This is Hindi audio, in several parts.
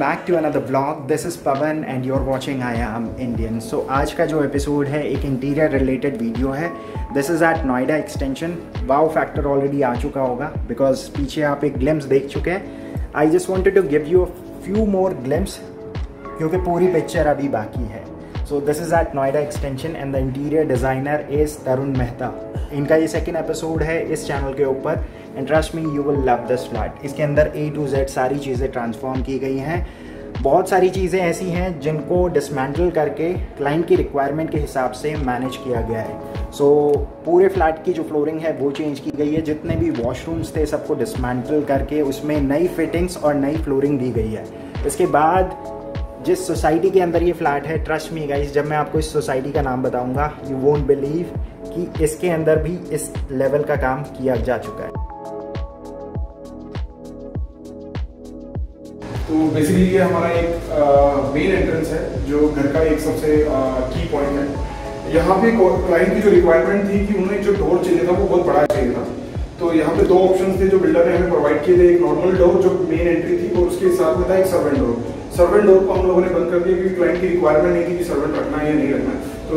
back to another vlog. This is Pavan and you're watching I Am Indian. So आज का जो एपिसोड है एक इंटीरियर रिलेटेड वीडियो है. This is at Noida extension. Wow factor already आ चुका होगा बिकॉज पीछे आप एक ग्लिम्स देख चुके हैं. I just wanted to give you a few more glimpse क्योंकि पूरी पिक्चर अभी बाकी है. So this is at Noida Extension and the interior designer is Tarun Mehta. इनका ये सेकंड एपिसोड है इस चैनल के ऊपर and trust me you will love this flat. इसके अंदर A to Z सारी चीज़ें ट्रांसफॉर्म की गई हैं. बहुत सारी चीज़ें ऐसी हैं जिनको डिसमेंटल करके क्लाइंट की रिक्वायरमेंट के हिसाब से मैनेज किया गया है. सो पूरे फ्लैट की जो फ्लोरिंग है वो चेंज की गई है. जितने भी वॉशरूम्स थे सबको डिसमेंटल करके उसमें नई फिटिंग्स और नई फ्लोरिंग दी गई है. इसके बाद जिस सोसाइटी के अंदर ये फ्लैट है, ट्रस्ट मी गाइस, जब मैं आपको इस सोसाइटी का नाम बताऊंगा यू वोंट बिलीव कि इसके अंदर भी इस लेवल का काम किया जा चुका है. तो बेसिकली ये हमारा एक मेन एंट्रेंस है जो घर का एक सबसे की पॉइंट है. यहाँ पे क्लाइंट की जो रिक्वायरमेंट थी कि उन्हें जो डोर चाहिए था वो बहुत बड़ा चाहिए था. तो यहाँ पे दो ऑप्शन थे जो बिल्डर ने हमें प्रोवाइड किए थे. एक नॉर्मल डोर जो मेन एंट्री थी और उसके साथ में था एक सर्वेंट डोर. सर्वेंट डोर को हम लोगों ने बंद कर दिया क्योंकि क्लाइंट की रिक्वायरमेंट नहीं थी कि सर्वेंट रखना है या नहीं रखना है. तो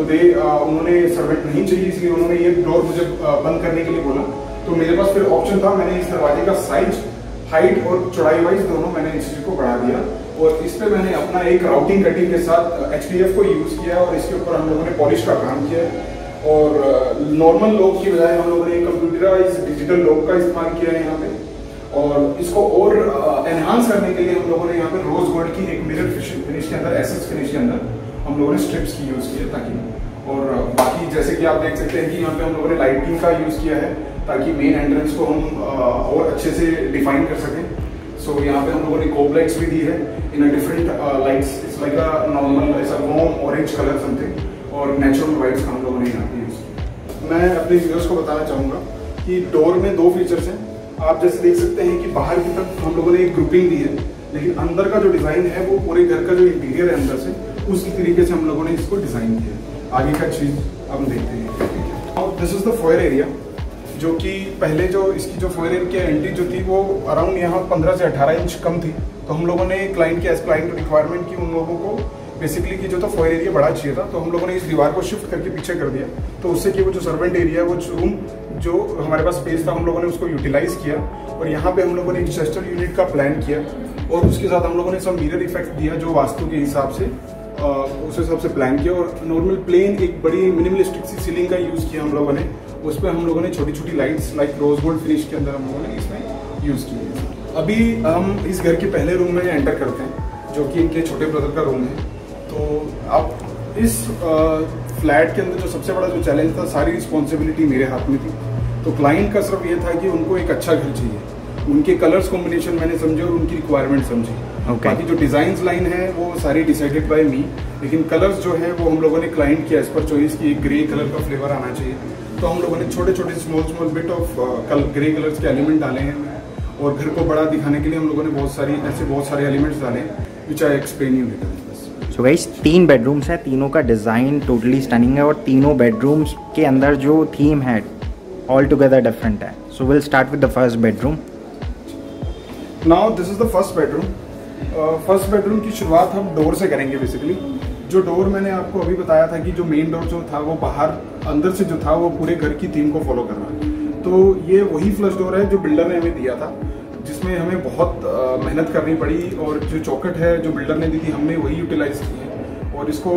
उन्होंने सर्वेंट नहीं चाहिए इसलिए उन्होंने ये डोर मुझे बंद करने के लिए बोला. तो मेरे पास फिर ऑप्शन था. मैंने इस दरवाजे का साइज, हाइट और चौड़ाई वाइज दोनों मैंने इस चीज को बढ़ा दिया और इस पे मैंने अपना एक राउटिंग कटिंग के साथ HDF को यूज किया और इसके ऊपर हम लोगों ने पॉलिश का काम किया और नॉर्मल लॉक की बजाय हम लोगों ने कंप्यूटराइज डिजिटल लॉक का इस्तेमाल किया है यहाँ पे. और इसको और एनहांस करने के लिए हम लोगों ने यहाँ पे रोज गोल्ड की एक मिरर फिनिश के अंदर, एसेस फिनिश के अंदर हम लोगों ने स्ट्रिप्स की यूज किया ताकि. और बाकी जैसे कि आप देख सकते हैं कि यहाँ पे हम लोगों ने लाइटिंग का यूज किया है ताकि मेन एंट्रेंस को हम और अच्छे से डिफाइन कर सकें. सो यहाँ पे हम लोगों ने कोब लाइट्स भी दी है in a different lights. It's like a normal ऐसा वार्म ऑरेंज कलर समथिंग और नेचुरल वाइट्स का हम लोगों ने यहाँ पे यूज किया. मैं अपने व्यूअर्स को बताना चाहूँगा कि डोर में दो फीचर्स हैं. आप जैसे देख सकते हैं कि बाहर की तरफ हम लोगों ने एक ग्रुपिंग दी है लेकिन अंदर का जो डिजाइन है वो पूरे घर का जो इंटीरियर है अंदर से उसी तरीके से हम लोगों ने इसको डिजाइन किया है. आगे का चीज हम देखते हैं. This is the foyer area जो कि पहले जो इसकी जो फॉयर की एंट्री जो थी वो अराउंड यहाँ 15 से 18 इंच कम थी. तो हम लोगों ने क्लाइंट की रिक्वायरमेंट की उन लोगों को बेसिकली कि जो तो फॉयर एरिया बड़ा चाहिए था तो हम लोगों ने इस दीवार को शिफ्ट करके पीछे कर दिया. तो उससे कि वो जो सर्वेंट एरिया है वो रूम जो हमारे पास स्पेस था हम लोगों ने उसको यूटिलाइज किया और यहाँ पे हम लोगों ने एक चेस्टर यूनिट का प्लान किया और उसके साथ हम लोगों ने सब मिरर इफेक्ट दिया जो वास्तु के हिसाब से उस हिसाब से प्लान किया. और नॉर्मल प्लेन एक बड़ी मिनिमलिस्टिक सी सीलिंग का यूज किया हम लोगों ने. उस पर हम लोगों ने छोटी छोटी lights like rose gold finish के अंदर हम लोगों ने इसमें यूज की. अभी हम इस घर के पहले रूम में एंटर करते हैं जो कि इनके छोटे ब्रदर का रूम है. तो आप इस फ्लैट के अंदर जो सबसे बड़ा जो चैलेंज था, सारी रिस्पॉन्सिबिलिटी मेरे हाथ में थी. तो क्लाइंट का सिर्फ ये था कि उनको एक अच्छा घर चाहिए. उनके कलर्स कॉम्बिनेशन मैंने समझे और उनकी रिक्वायरमेंट समझी. बाकी जो डिजाइन लाइन है वो सारी डिसाइडेड बाय मी. लेकिन कलर्स जो है वो हम लोगों ने क्लाइंट की एज पर चॉइस की. एक ग्रे कलर का फ्लेवर आना चाहिए तो हम लोगों ने छोटे छोटे small bit of grey colours के एलिमेंट डाले हैं. और घर को बड़ा दिखाने के लिए हम लोगों ने बहुत सारे एलिमेंट्स डाले हैं which I explain you later. So guys 3 bedrooms है. तीनों का डिज़ाइन टोटली स्टनिंग है और तीनों बेडरूम्स के अंदर जो थीम है ऑल टुगेदर डिफरेंट है. So will start with the first bedroom. Now this is the first bedroom. First bedroom की शुरुआत हम डोर से करेंगे. बेसिकली जो डोर मैंने आपको अभी बताया था कि जो मेन डोर जो था वो बाहर अंदर से जो था वो पूरे घर की थीम को फॉलो कर रहा है. तो ये वही फ्लश डोर है जो बिल्डर ने हमें दिया था जिसमें हमें बहुत मेहनत करनी पड़ी. और जो चौखट है जो बिल्डर ने दी थी हमने वही यूटिलाइज की है. और इसको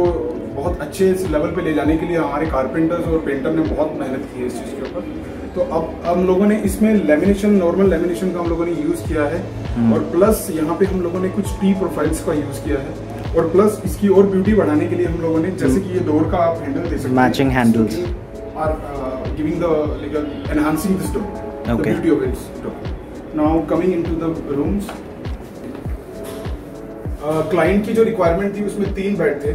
बहुत अच्छे लेवल पे ले जाने के लिए हमारे कारपेंटर्स और पेंटर ने बहुत मेहनत की है इस चीज़ के ऊपर. तो अब हम लोगों ने इसमें लेमिनेशन, नॉर्मल लेमिनेशन का हम लोगों ने यूज किया है. और प्लस यहाँ पे हम लोगों ने कुछ टी प्रोफाइल्स का यूज किया है. और प्लस इसकी और ब्यूटी बढ़ाने के लिए हम लोगों ने जैसे कि ये डोर का आप हैंडल दे सकते हैं, matching handles are giving the enhancing this door, the beauty of its door. Now coming into the rooms. Client की जो रिक्वायरमेंट थी उसमें 3 बेड थे.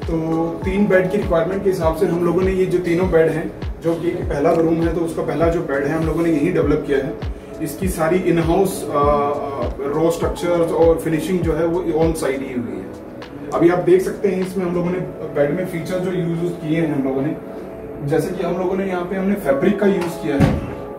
तो 3 बेड की रिक्वायरमेंट के हिसाब से हम लोगों ने ये जो तीनों बेड हैं जो कि पहला रूम है तो उसका पहला जो बेड है हम लोगों ने यही डेवलप किया है. इसकी सारी इन हाउस रो स्ट्रक्चर्स और फिनिशिंग जो है वो ऑन साइड ही हुई है. अभी आप देख सकते हैं इसमें हम लोगों ने बेड में फीचर जो यूज किए हैं हम लोगों ने, जैसे कि हम लोगों ने यहाँ पे हमने फैब्रिक का यूज किया है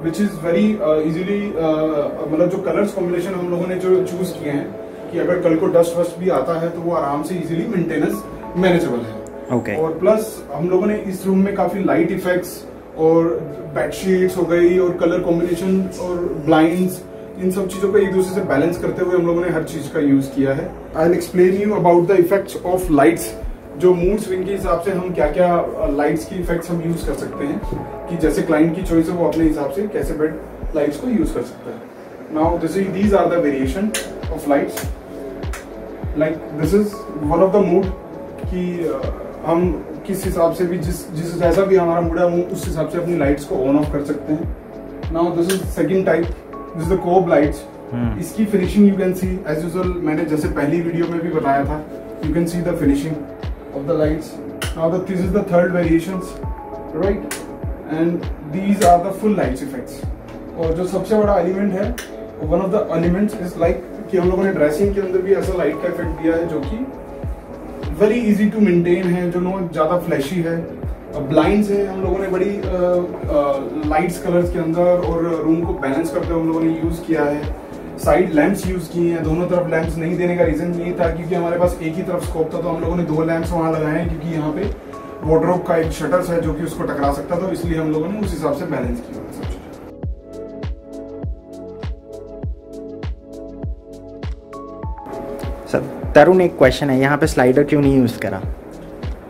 विच इज वेरी इजीली, मतलब जो कलर्स कॉम्बिनेशन हम लोगों ने जो चूज किए हैं कि अगर कल को डस्ट वस्ट भी आता है तो वो आराम से इजीली मेंटेनेंस मैनेजेबल है। Okay. और प्लस हम लोगों ने इस रूम में काफी लाइट इफेक्ट्स और बेडशीट्स हो गई और कलर कॉम्बिनेशन और ब्लाइंड्स, इन सब चीजों को एक दूसरे से बैलेंस करते हुए हम लोगों ने हर चीज का यूज किया है। I will explain you about the effects of lights, जो मूड स्विंग के हिसाब से हम क्या क्या लाइट्स की इफेक्ट्स हम यूज कर सकते हैं, कि जैसे क्लाइंट की चॉइस है वो अपने हिसाब से कैसे बेड लाइट्स को यूज कर सकता है। Now these are the variation of lights, like this is one of the mood, कि हम किस हिसाब से भी जिस जैसा भी हमारा मूड है उस हिसाब से अपनी लाइट्स को ऑन ऑफ कर सकते हैं। Now this is second type, this is the cob lights. इसकी finishing you can see as usual, मैंने जैसे पहली वीडियो में भी बताया था, you can see the finishing of the lights. Now this is the third variations, right, and these are the full lights effects. और जो सबसे बड़ा एलिमेंट है, one of the elements is like कि हम लोगों ने ड्रेसिंग के अंदर भी ऐसा लाइट का इफेक्ट दिया है जो कि वेरी इजी टू मेंटेन है, जो नो ज्यादा फ्लैशी है। ब्लाइंड्स है हम लोगों ने बड़ी लाइट्स कलर्स के अंदर और रूम को बैलेंस करते हुए हम लोगों ने यूज किया है। साइड लैंप्स यूज किए हैं, दोनों तरफ लैंप्स नहीं देने का रीजन ये था क्योंकि हमारे पास एक ही तरफ स्कोप था, तो हम लोगों ने 2 लैंप्स वहां लगाए हैं क्योंकि यहाँ पे वार्डरोब का एक शटर्स है जो कि उसको टकरा सकता था, इसलिए हम लोगों ने उस हिसाब से बैलेंस किया सब चीज। तरुण, एक क्वेश्चन है, यहाँ पे स्लाइडर क्यों नहीं यूज करा?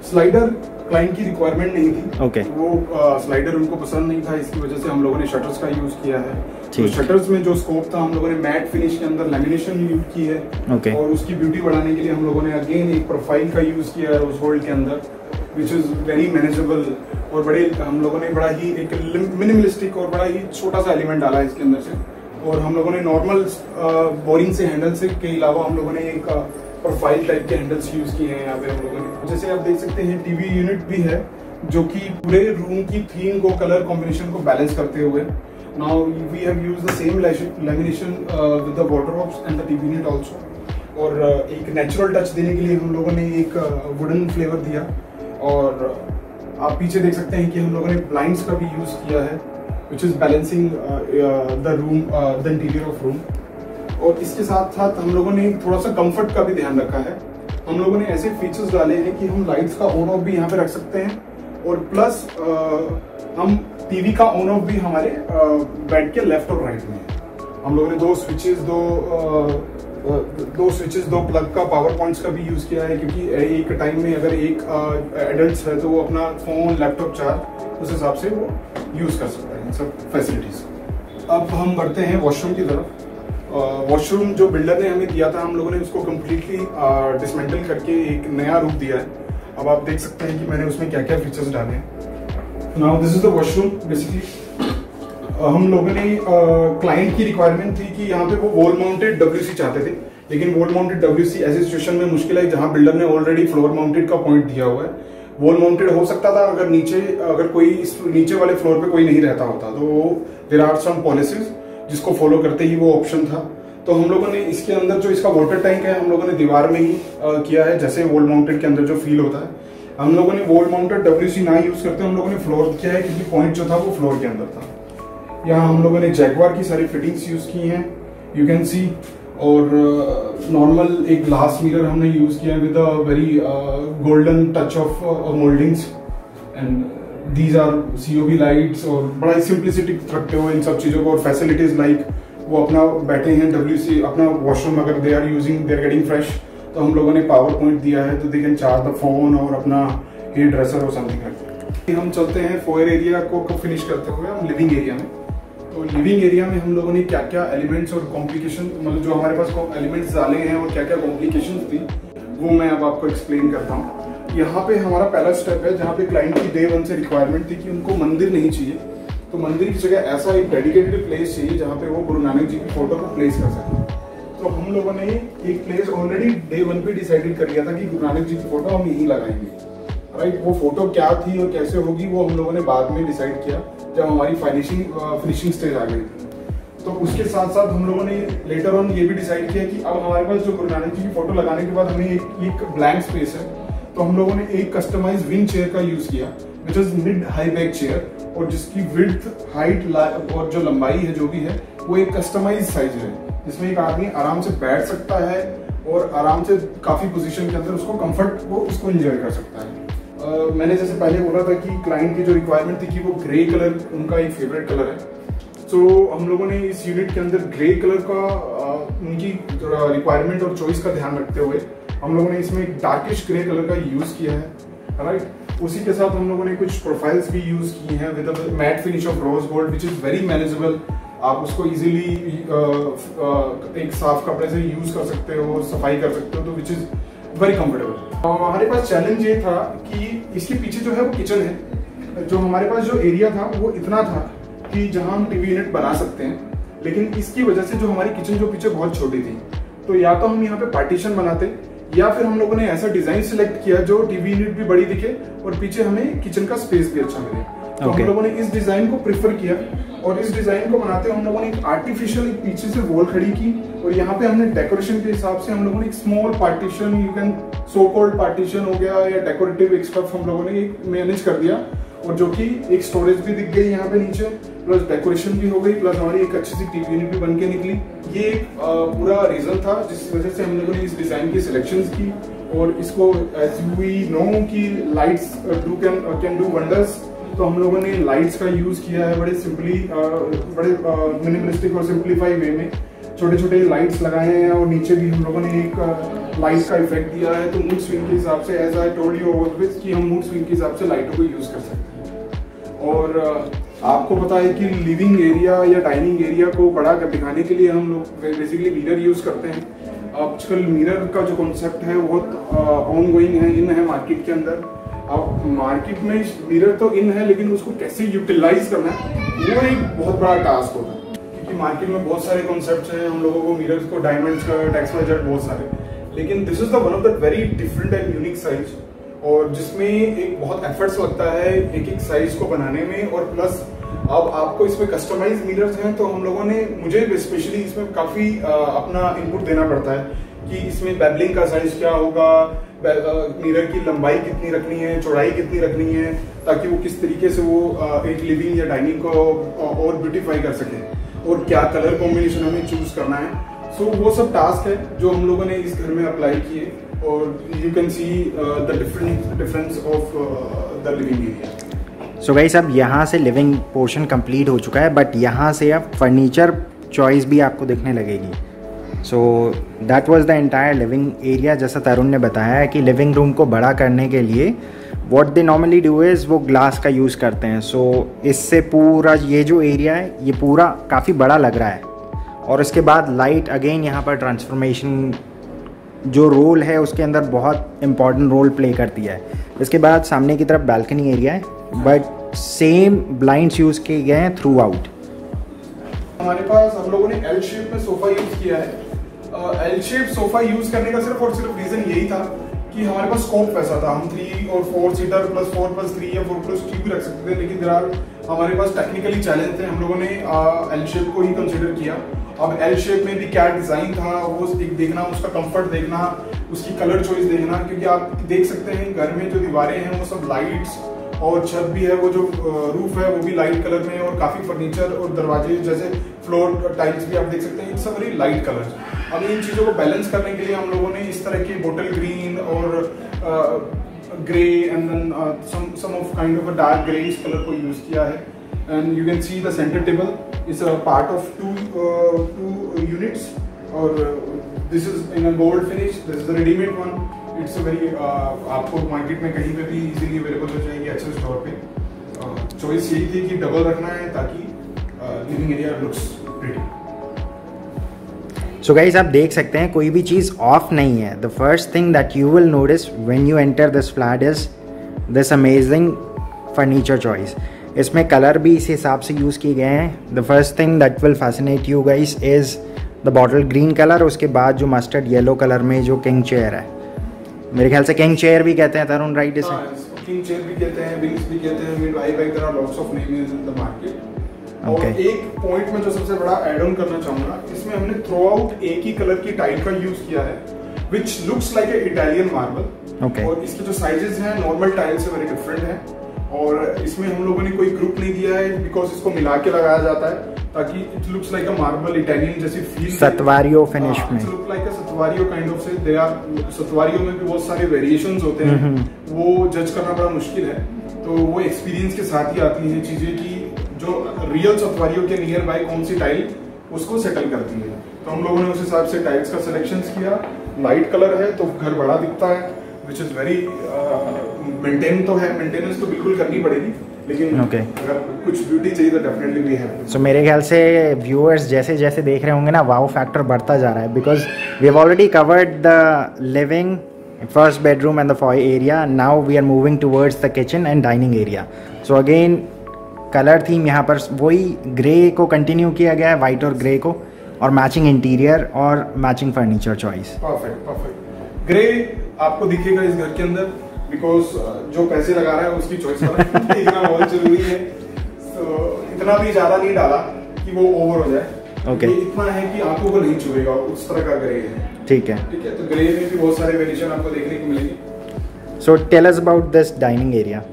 स्लाइडर क्लाइंट की रिक्वायरमेंट नहीं थी। ओके। वो स्लाइडर उनको पसंद नहीं था, इसकी वजह से हम लोगों ने शटर्स का यूज किया है। तो ठीक। शटर्स में जो स्कोप था हम लोगों ने मैट फिनिश के अंदर लैमिनेशन यूज की है। ओके। और उसकी ब्यूटी बढ़ाने के लिए हम लोगों ने अगेन एक प्रोफाइल का यूज किया है रोज गोल्ड के अंदर, विच इज वेरी मैनेजेबल। और बड़े हम लोगों ने बड़ा ही एक मिनिमलिस्टिक और बड़ा ही छोटा सा एलिमेंट डाला है इसके अंदर से। और हम लोगों ने नॉर्मल बोरिंग से हैंडल से के अलावा हम लोगों ने एक प्रोफाइल टाइप के हैंडल्स यूज किए हैं यहाँ पे हम लोगों ने। जैसे आप देख सकते हैं टीवी यूनिट भी है जो कि पूरे रूम की थीम को, कलर कॉम्बिनेशन को बैलेंस करते हुए। Now we have used the same lamination with the wardrobes and the TV unit also. और एक नेचुरल टच देने के लिए हम लोगों ने एक वुडन फ्लेवर दिया। और आप पीछे देख सकते हैं कि हम लोगों ने ब्लाइंड्स का भी यूज किया है, which is balancing the room, the interior of room. और इसके साथ साथ हम लोगों ने थोड़ा सा कंफर्ट का भी ध्यान रखा है। हम लोगों ने ऐसे फीचर्स डाले हैं कि हम लाइट्स का ऑन ऑफ भी यहाँ पे रख सकते हैं, और प्लस हम टीवी का ऑन ऑफ भी हमारे बेड के लेफ्ट और राइट में है। हम लोगों ने 2 स्विचेस, 2 प्लग का, पावर पॉइंट्स का भी यूज किया है, क्योंकि एक टाइम में अगर एक एडल्ट है तो वो अपना फोन, लैपटॉप चार्ज उस हिसाब से वो यूज कर सकता है, सब फैसिलिटीज। अब हम बढ़ते हैं वॉशरूम की तरफ। वॉशरूम जो बिल्डर ने हमें दिया था, हम लोगों ने उसको कम्प्लीटली डिसमेंटल करके एक नया रूप दिया है। अब आप देख सकते हैं कि मैंने उसमें क्या क्या फीचर्स डाले हैं। Now this is the washroom. Basically हम लोगों ने क्लाइंट की रिक्वायरमेंट थी कि यहाँ पे वो वॉल माउंटेड WC चाहते थे, लेकिन वॉल माउंटेड WC ऐसी सिचुएशन में मुश्किल है जहाँ बिल्डर ने ऑलरेडी फ्लोर माउंटेड का पॉइंट दिया हुआ है। वॉल माउंटेड हो सकता था अगर कोई नीचे वाले फ्लोर पे कोई नहीं रहता होता, तो देयर आर सम पॉलिसीज जिसको फॉलो करते ही वो ऑप्शन था। तो हम लोगों ने इसके अंदर जो इसका वाटर टैंक है हम लोगों ने दीवार में ही किया है, जैसे वॉल माउंटेड के अंदर जो फील होता है। हम लोगों ने वॉल माउंटेड WC ना यूज करते, हम लोगों ने फ्लोर किया है क्योंकि पॉइंट जो था वो फ्लोर के अंदर था। यहाँ हम लोगों ने जैगवार की सारी फिटिंग्स यूज की हैं, यू कैन सी। और नॉर्मल एक ग्लास मिरर हमने यूज किया with a very golden touch of mouldings, and these are COB lights. और बड़ा सिंप्लिसिटी रखते हुए इन सब चीजों को, और फैसिलिटीज लाइक वो अपना बैठे हैं WC, अपना वॉशरूम अगर दे आर गेटिंग फ्रेश, तो हम लोगों ने पावर पॉइंट दिया है तो they can charge the phone और अपना हेयर ड्रेसर और समथिंग रखते हैं। हम चलते हैं फोयर एरिया को फिनिश करते हुए हम लिविंग एरिया में। तो लिविंग एरिया में हम लोगों ने क्या क्या एलिमेंट्स और कॉम्प्लिकेशन, मतलब जो हमारे पास एलिमेंट्स डाले हैं और क्या क्या कॉम्प्लिकेशन थी, वो मैं अब आपको एक्सप्लेन करता हूँ। यहाँ पे हमारा पहला स्टेप है जहाँ पे क्लाइंट की डे 1 से रिक्वायरमेंट थी कि उनको मंदिर नहीं चाहिए, तो मंदिर की जगह ऐसा एक डेडिकेटेड प्लेस चाहिए जहाँ पे वो गुरु नानक जी की फोटो को प्लेस कर सके। तो हम लोगों ने एक प्लेस ऑलरेडी डे 1 पे डिसाइडेड कर लिया था कि गुरु नानक जी की फोटो हम यहीं लगाएंगे, राइट। वो फोटो क्या थी और कैसे होगी वो हम लोगों ने बाद में डिसाइड किया जब हमारी फिनिशिंग स्टेज आ गई थी। तो उसके साथ साथ हम लोगों ने लेटर ऑन ये भी डिसाइड किया कि अब हमारे पास जो गुरु नानक जी की फोटो लगाने के बाद हमें एक ब्लैंक स्पेस है, तो हम लोगों ने एक कस्टमाइज विंग चेयर का यूज किया, which is mid high back chair, और जिसकी विड्थ, हाइट और जो लंबाई है जो भी है वो एक कस्टमाइज साइज है, जिसमें एक आदमी आराम से बैठ सकता है और आराम से काफ़ी पोजीशन के अंदर उसको कंफर्ट वो उसको एंजॉय कर सकता है। मैंने जैसे पहले बोला था कि क्लाइंट की जो रिक्वायरमेंट थी कि वो ग्रे कलर उनका एक फेवरेट कलर है, तो हम लोगों ने इस यूनिट के अंदर ग्रे कलर का उनकी रिक्वायरमेंट और चॉइस का ध्यान रखते हुए हम लोगों ने इसमें एक डार्किश ग्रे कलर का यूज़ किया है, राइट। उसी के साथ हम लोगों ने कुछ प्रोफाइल्स भी यूज़ की हैं with a matte finish of rose gold which is very manageable. आप उसको इजीली एक साफ कपड़े से यूज कर सकते हो, सफाई कर सकते हो, तो विच इज वेरी कंफर्टेबल। हमारे पास चैलेंज ये था कि इसके पीछे जो है वो किचन है, जो हमारे पास जो एरिया था वो इतना था कि जहां हम टीवी यूनिट बना सकते हैं, लेकिन इसकी वजह से जो हमारी किचन जो पीछे बहुत छोटी थी, तो या तो हम यहाँ पे पार्टीशन बनाते या फिर हम लोगों ने ऐसा डिजाइन सिलेक्ट किया जो टीवी यूनिट भी बड़ी दिखे और पीछे हमें किचन का स्पेस भी अच्छा मिले। तो हम लोगों ने इस डिजाइन को प्रेफर किया और इस डिजाइन को बनाते हम लोगों ने एक आर्टिफिशियल पीछे से वॉल खड़ी की और यहाँ पे हमने डेकोरेशन के हिसाब से हम लोगों ने एक small partition, you can so called partition हो गया या डेकोरेटिव एक स्टफ हम लोगों ने एक मैनेज कर दिया, और जो कि एक स्टोरेज भी दिख गई यहाँ पे नीचे, प्लस डेकोरेशन भी हो गई, प्लस हमारी एक अच्छी सी टीवी यूनिट भी बन के निकली। ये एक पूरा रीजन था जिस वजह से हम लोगों ने इस डिजाइन की सिलेक्शंस की, और इसको एज वी नो कि लाइट्स कैन डू वंडर्स, तो हम लोगों ने लाइट्स का यूज किया है बड़े सिंपली, बड़े मिनिमलिस्टिक और सिंपलीफाई वे में छोटे छोटे लाइट्स लगाए हैं, और नीचे भी हम लोगों ने एक लाइट का इफेक्ट दिया है। तो मूड स्विंग के हिसाब से, as I told you always, कि हम मूड स्विंग के हिसाब से लाइटों को यूज कर सकते हैं। और आपको पता है कि लिविंग एरिया या डाइनिंग एरिया को बड़ा कर दिखाने के लिए हम लोग बेसिकली मिरर यूज करते हैं। आजकल मिरर का जो कॉन्सेप्ट है वो ऑन गोइंग है, इन है मार्केट के अंदर। अब मार्केट में मिरर तो इन है, लेकिन उसको कैसे यूटिलाइज करना है वो एक बहुत बड़ा टास्क होता है, क्योंकि मार्केट में बहुत सारे कॉन्सेप्ट्स हैं, हम लोगों को मिरर्स को डायमंड्स का टेक्सचर बहुत सारे, लेकिन this is the one of the very different and unique size, और जिसमें एक बहुत एफर्ट्स लगता है एक एक साइज को बनाने में। और प्लस अब आपको इसमें कस्टमाइज मिरर्स हैं, तो हम लोगों ने, मुझे स्पेशली इसमें काफी अपना इनपुट देना पड़ता है कि इसमें बेबलिंग का साइज क्या होगा, मिरर की लंबाई कितनी रखनी है, चौड़ाई कितनी रखनी है, ताकि वो किस तरीके से वो एक लिविंग या डाइनिंग को और ब्यूटीफाई कर सके, और क्या कलर कॉम्बिनेशन हमें चूज करना है। सो वो सब टास्क है जो हम लोगों ने इस घर में अप्लाई किए, और you can see the difference of the living area. So guys, अब यहाँ से लिविंग पोर्शन कंप्लीट हो चुका है, बट यहाँ से अब फर्नीचर चॉइस भी आपको दिखने लगेगी। So that was the entire living area. जैसा तरुण ने बताया है कि लिविंग रूम को बड़ा करने के लिए what they normally do is वो ग्लास का यूज़ करते हैं। सो इससे पूरा ये जो एरिया है ये पूरा काफ़ी बड़ा लग रहा है, और उसके बाद लाइट अगेन यहाँ पर ट्रांसफॉर्मेशन जो रोल है उसके अंदर बहुत इंपॉर्टेंट रोल प्ले करती है। इसके बाद सामने की तरफ बालकनी एरिया है, बट सेम ब्लाइंड्स यूज़ किए गए हैं थ्रू आउट। हमारे पास हम लोगों ने एल शेप में सोफा यूज किया है। एल शेप सोफा यूज करने का सिर्फ और सिर्फ रीजन यही था कि हमारे पास स्कोप वैसा था, हम 3 और 4 सीटर प्लस 4+3 या 4+2 भी रख सकते थे, लेकिन फिलहाल हमारे पास टेक्निकली चैलेंज थे, हम लोगों ने एल शेप को ही कंसिडर किया। अब एल शेप में भी क्या डिजाइन था वो देखना, उसका कंफर्ट देखना, उसकी कलर चॉइस देखना, क्योंकि आप देख सकते हैं घर में जो दीवारें हैं वो सब लाइट्स, और छत भी है, वो जो रूफ है वो भी लाइट कलर में, और काफी फर्नीचर और दरवाजे जैसे फ्लोर टाइल्स भी आप देख सकते हैं, it's a very light colour. अब इन चीजों को बैलेंस करने के लिए हम लोगों ने इस तरह की बोटल ग्रीन और grey and then some of kind of a dark grey इस कलर को यूज किया है। And you can see the centre table is a part of two units, और this is in a gold finish, this is a readymade one. It's a very आपको मार्केट में कहीं पे भी इजीली अवेलेबल हो जाएगी अच्छे स्टोर पे। चॉइस यही थी कि डबल रखना है ताकि living area looks pretty. So guys, आप देख सकते हैं कोई भी चीज़ ऑफ नहीं है। The first thing that you will notice when you enter this flat is this amazing furniture choice. इसमें कलर भी इस हिसाब से यूज़ किए गए हैं। The first thing that will fascinate you guys is the bottle green colour, उसके बाद जो मस्टर्ड येलो कलर में जो किंग चेयर है, मेरे ख्याल से किंग चेयर भी कहते हैं तरुण, राइट? इसे किंग चेयर भी कहते हैं, विंग्स भी कहते हैं, mid high back, there are lots of names in the market. और एक पॉइंट में जो सबसे बड़ा ऐड ऑन करना चाहूंगा, इसमें हमने थ्रू आउट एक ही कलर की टाइल का यूज किया है, which looks like a Italian marble. और इसके जो साइजेस हैं नॉर्मल टाइल से वेरी डिफरेंट है, और इसमें हम लोगों ने कोई ग्रुप नहीं दिया है बिकॉज इसको मिला के लगाया जाता है, ताकि it looks like a marble Italian जैसी फील, सतवारियो फिनिश में, it look like a statuario kind of से। दे आर सतवारियो में भी बहुत सारे वेरिएशंस होते हैं, वो जज करना बड़ा मुश्किल है, तो वो एक्सपीरियंस के साथ ही आती हैं चीजें कि जो रियल सतवारियो के नियर बाय कौन सी टाइल उसको सेटल करती है। तो हम लोगों ने उस हिसाब से टाइल्स का सिलेक्शन किया। लाइट कलर है तो घर बड़ा दिखता है, विच इज वेरी मेंटेन तो है, मेंटेनेंस तो बिल्कुल करनी पड़ेगी, लेकिन अगर कुछ ब्यूटी चाहिए तो डेफिनेटली वी हैव। सो मेरे ख्याल से व्यूअर्स जैसे जैसे देख रहे होंगे ना, वाओ फैक्टर बढ़ता जा रहा है, because we have already covered the living, first bedroom and the foyer area. Now we are moving towards the kitchen and dining area. So again colour theme यहाँ पर वही ग्रे को कंटिन्यू किया गया है, वाइट और ग्रे को, और मैचिंग इंटीरियर और matching furniture choice. Perfect perfect. Grey आपको दिखेगा इस घर के अंदर, बिकॉज जो पैसे लगा रहा है उसकी चॉइस देखना बहुत जरूरी है. तो इतना भी ज्यादा नहीं डाला कि वो ओवर हो जाए. ओके. इतना है कि आंखों को नहीं चुभेगा, उस तरह का ग्रे है. ठीक है. ठीक है. तो ग्रे में भी बहुत सारे वेरिएशन आपको देखने को मिलेंगे. So tell us about this dining area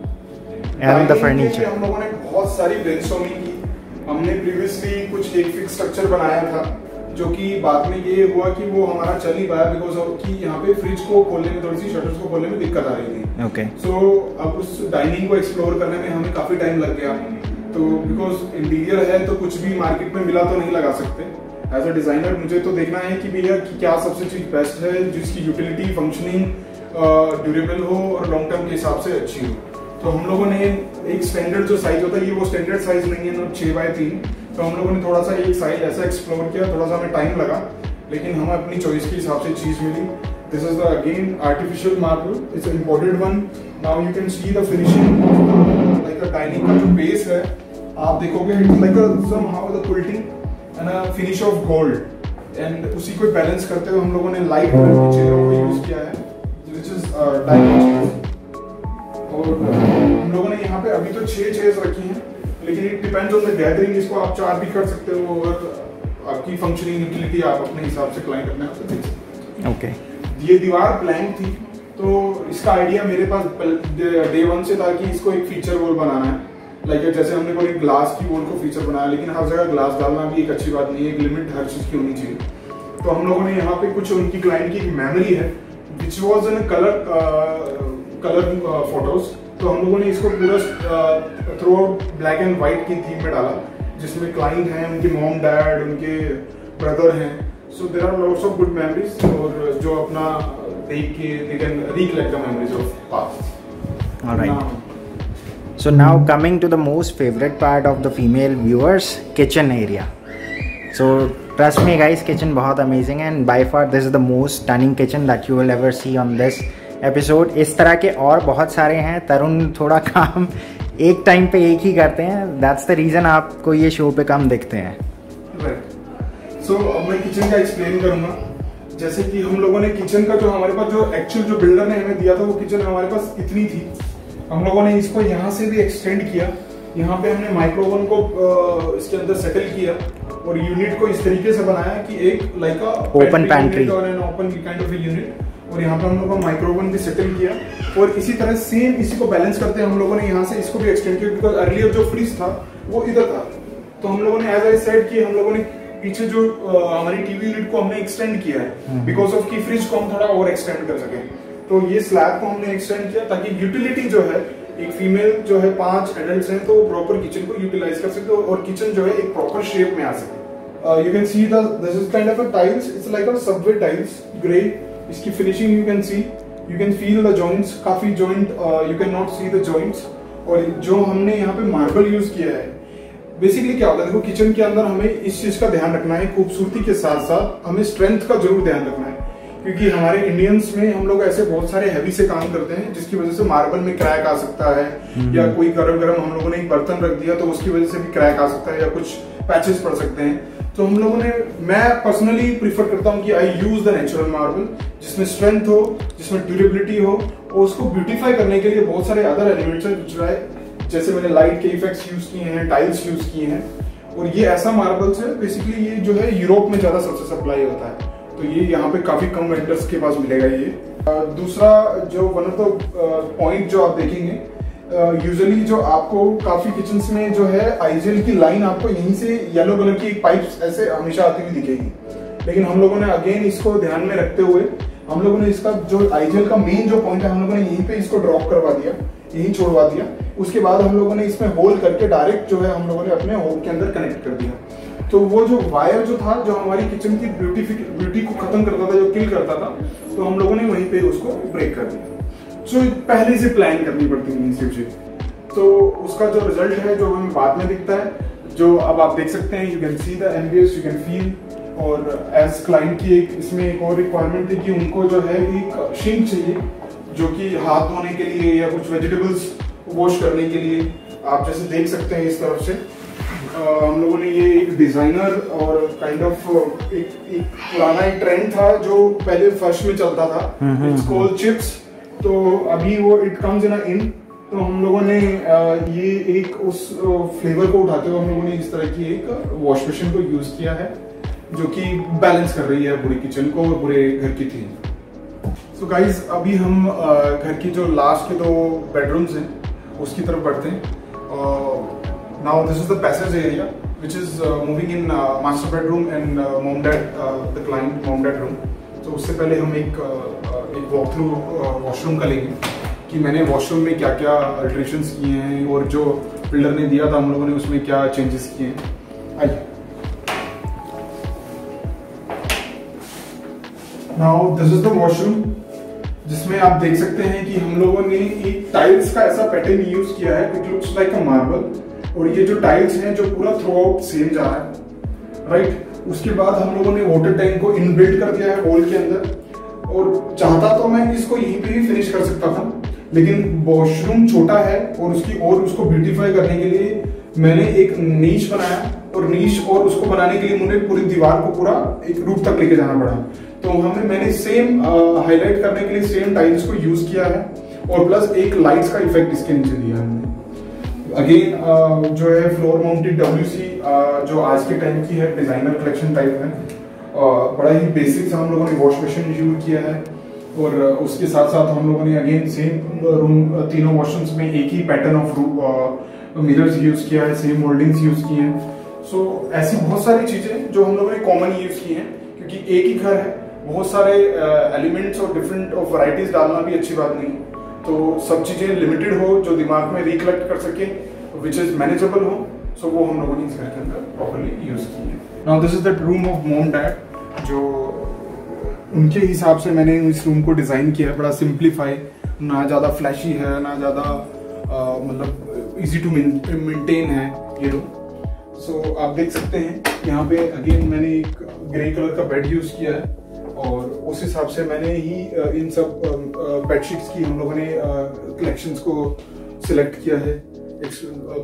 and the furniture. हम लोगों ने बहुत सारी ब्रेनस्टॉर्मिंग की. हमने प्रीवियसली कुछ एक फिक्स स्ट्रक्चर बनाया था, जो कि बाद में ये हुआ कि वो हमारा चल नहीं पाया, बिकॉज कि यहाँ पे फ्रिज को खोलने में, थोड़ी सी शटर्स को खोलने में दिक्कत आ रही थी. ओके. सो अब उस डाइनिंग को एक्सप्लोर करने में हमें काफी टाइम लग गया. तो बिकॉज इंटीरियर है तो कुछ भी मार्केट में मिला तो नहीं लगा सकते. एज अ डिजाइनर मुझे तो देखना है कि भैया कि क्या सबसे चीज बेस्ट है, जिसकी यूटिलिटी, फंक्शनिंग, ड्यूरेबल हो और लॉन्ग टर्म के हिसाब से अच्छी हो. तो हम लोगों ने एक स्टैंडर्ड जो साइज होता है, ये वो स्टैंडर्ड साइज नहीं है, 6x3. तो हम लोगों ने थोड़ा सा एक साइज ऐसा एक्सप्लोर किया. थोड़ा सा हमें टाइम लगा, लेकिन हमें अपनी चॉइस के हिसाब से चीज मिली. This is the again artificial marble. It's imported one. Now you can see the finishing like a dining का जो बेस है, आप देखोगे it's like a somehow the quilting and a finish of gold. And उसी को बैलेंस करते हुए हम लोगों ने लाइट कलर की चेयरों को यूज किया है, व्हिच इज डाइनिंग. और हम लोगों ने यहाँ पे अभी तो 6 चेयर्स रखी हैं, लेकिन it depends on the gathering. इसको आप 4 भी कर सकते हो, और आपकी फंक्शनिंग यूटिलिटी आप अपने हिसाब से क्लाइंट अपने आप से देख सकते हो. ओके. ये दीवार प्लैंक थी, तो इसका आइडिया मेरे पास डे 1 से था कि इसको एक फीचर वॉल बनाना है. लाइक जैसे हमने कोई ग्लास की वॉल को फीचर बनाया, लेकिन हर जगह ग्लास डालना भी एक अच्छी बात नहीं है. एक लिमिट हर चीज की होनी चाहिए. तो हम लोगों ने यहाँ पे कुछ उनकी क्लाइंट की मेमोरी है, which was in colour photos. तो हम लोगों ने इसको पूरा through out black and white की थीम में डाला, जिसमें क्लाइंट हैं, उनके मॉम डैड, उनके ब्रदर हैं. So there are lots of good memories, और जो अपना देख के they can recollect the memories of past. Alright. So now coming to the most favorite part of the female viewers, kitchen area. So trust me guys, kitchen बहुत amazing and by far this is the most stunning kitchen that you will ever see on this episode. इस तरह के और बहुत सारे हैं. तरुण थोड़ा काम एक टाइम पे एक ही करते हैं, that's the reason आपको ये शो पे कम दिखते हैं. Right. So अब मैं किचन का एक्सप्लेन करूंगा. जैसे कि हम लोगों ने किचन का जो हमारे पास जो एक्चुअल जो बिल्डर ने हमें दिया था, वो किचन हमारे पास इतनी थी. हम लोगों ने इसको यहाँ से भी एक्सटेंड किया. यहाँ पे हमने माइक्रोवन को इसके अंदर सेटल किया, और यूनिट को इस तरीके से बनाया कि एक लाइक ओपन पैंट्री और an open kind of unit. और यहाँ पे हम लोगों ने माइक्रोवन भी सेटल किया, और इसी तरह सेम इसी को बैलेंस करते हैं हम लोगों ने यहाँ से इसको भी एक्सटेंड किया, बिकॉज अर्लियर जो फ्रिज था वो इधर था. तो हम लोगों ने एज आई सेड कि हम लोगों ने पीछे जो हमारी टीवी यूनिट को हमने एक्सटेंड किया है, बिकॉज ऑफ की फ्रिज को हम थोड़ा और एक्सटेंड कर सके. तो ये स्लैब को हमने एक्सटेंड किया ताकि यूटिलिटी जो है, एक फीमेल जो है, 5 एडल्ट्स हैं, तो प्रॉपर किचन को यूटिलाइज कर सकते हो, और किचन जो है एक प्रॉपर शेप में आ सके. You can see this is kind of a tiles. It's like a subway tiles, grey. इसकी finishing you can see, you can feel the joints. काफी joint you can not see the joints. और जो हमने यहाँ पे मार्बल यूज किया है, बेसिकली क्या होता है, देखो किचन के अंदर हमें इस चीज का ध्यान रखना है, खूबसूरती के साथ साथ हमें स्ट्रेंथ का जरूर ध्यान रखना है. क्योंकि हमारे इंडियंस में हम लोग ऐसे बहुत सारे हैवी से काम करते हैं, जिसकी वजह से मार्बल में क्रैक आ सकता है, या कोई गरम हम लोगों ने एक बर्तन रख दिया तो उसकी वजह से भी क्रैक आ सकता है, या कुछ पैचेस पड़ सकते हैं. तो हम लोगों ने, मैं पर्सनली प्रीफर करता हूँ कि आई यूज द नेचुरल मार्बल, जिसमें स्ट्रेंथ हो, जिसमें ड्यूरेबिलिटी हो, और उसको ब्यूटीफाई करने के लिए बहुत सारे अदर एलिमेंट्स हैं, जैसे मैंने लाइट के इफेक्ट्स यूज किए हैं, टाइल्स यूज किए हैं. और ये ऐसा मार्बल्स है, बेसिकली ये जो है यूरोप में ज्यादा सबसे सप्लाई होता है, तो ये यहाँ पे काफी कम वेंडर्स के पास मिलेगा. ये दूसरा जो वन ऑफ द पॉइंट जो आप देखेंगे, यूजुअली जो आपको काफी किचन्स में जो है आईजीएल की लाइन आपको यहीं से येलो कलर की एक पाइप ऐसे हमेशा आती हुई दिखेगी, लेकिन हम लोगों ने अगेन इसको ध्यान में रखते हुए हम लोगों ने इसका जो आईजीएल का मेन जो पॉइंट है हम लोगों ने यहीं पे इसको ड्रॉप करवा दिया, यहीं छोड़वा दिया। उसके बाद हम लोगों ने इसमें होल करके डायरेक्ट जो है हम लोगों ने अपने होम के अंदर कनेक्ट कर दिया। तो वो जो वायर जो था जो हमारी किचन की ब्यूटी को खत्म करता था, जो किल करता था, तो हम लोगों ने वहीं पे उसको ब्रेक कर दिया। सो पहले से प्लान करनी पड़ती है ये चीज। तो उसका जो रिजल्ट है जो हमें बाद में दिखता है, जो अब आप देख सकते हैं, you can see the ambience, you can feel. और एज क्लाइंट की एक इसमें एक और रिक्वायरमेंट थी कि उनको जो है एक सिंक चाहिए जो कि हाथ धोने के लिए या कुछ वेजिटेबल्स वॉश करने के लिए। आप जैसे देख सकते हैं इस तरफ से हम लोगों ने ये एक डिजाइनर और काइंड ऑफ एक पुराना एक ट्रेंड था जो पहले फर्श में चलता था, इट्स कॉल्ड चिप्स। तो अभी वो इट कम्स इन तो हम लोगों ने ये एक उस फ्लेवर को उठाते हुए हम लोगों ने इस तरह की एक वॉश मशीन को यूज किया है जो कि बैलेंस कर रही है पूरी किचन को और पूरे घर की थीम। सो गाइज अभी हम घर की जो लास्ट के 2 बेडरूम्स हैं उसकी तरफ बढ़ते हैं। Now this is the passage area which is moving in master bedroom and mom dad the client mom dad room. तो उससे पहले हम एक वॉक थ्रू वॉशरूम का लेंगे कि मैंने वॉशरूम में क्या क्या अल्टरेशंस किए हैं और जो बिल्डर ने दिया था हम लोगों ने उसमें क्या चेंजेस किए हैं। आइए। Now this is the washroom जिसमें आप देख सकते हैं कि हम लोगों ने एक टाइल्स का ऐसा पैटर्न यूज किया है, it looks like a marble. और ये जो टाइल्स हैं जो पूरा थ्रू आउट सेम जा रहा है, राइट। उसके बाद हम लोगों ने वाटर टैंक को इनबिल्ट कर दिया है वॉल के अंदर। और चाहता तो मैं इसको यहीं पे ही फिनिश कर सकता था, लेकिन वॉशरूम छोटा है और उसको ब्यूटीफाई करने के लिए मैंने एक नीच बनाया। और नीच और उसको बनाने के लिए मुझे पूरी दीवार को पूरा एक रूप तक लेके जाना पड़ा। तो मैंने सेम हाईलाइट करने के लिए सेम टाइल्स को यूज किया है और प्लस एक लाइट्स का इफेक्ट इसके नीचे दिया है हमने। अगेन जो है फ्लोर माउंटेड WC जो आज के टाइम की है, डिजाइनर कलेक्शन टाइप है। बड़ा ही बेसिक सा हम लोगों ने वॉश बेसिन यूज किया है। और उसके साथ साथ हम लोगों ने अगेन सेम रूम तीनों वॉशरूम्स में एक ही पैटर्न ऑफ मिरर्स यूज किया है, सेम मोल्डिंग्स यूज किए हैं। सो ऐसी बहुत सारी चीजें जो हम लोगों ने कॉमन यूज की हैं, क्योंकि एक ही घर है, बहुत सारे एलिमेंट्स और डिफरेंट ऑफ वैरायटीज डालना भी अच्छी बात नहीं। तो सब चीजें लिमिटेड हो जो दिमाग में रिकलेक्ट कर सके, विच इज मैनेजेबल हो। सो वो हम लोगों ने इस घर के अंदर प्रॉपर्ली यूज की है। Now this is the room of mom dad, जो उनके हिसाब से मैंने इस रूम को डिजाइन किया है। बड़ा सिंप्लीफाई, ना ज्यादा फ्लैशी है, ना ज्यादा मतलब इजी टू मेंटेन है ये रूम। सो आप देख सकते हैं यहाँ पे अगेन मैंने एक ग्रे कलर का बेड यूज किया है और उस हिसाब से मैंने ही इन सब बेडशीट्स की हम लोगों ने कलेक्शंस को सिलेक्ट किया है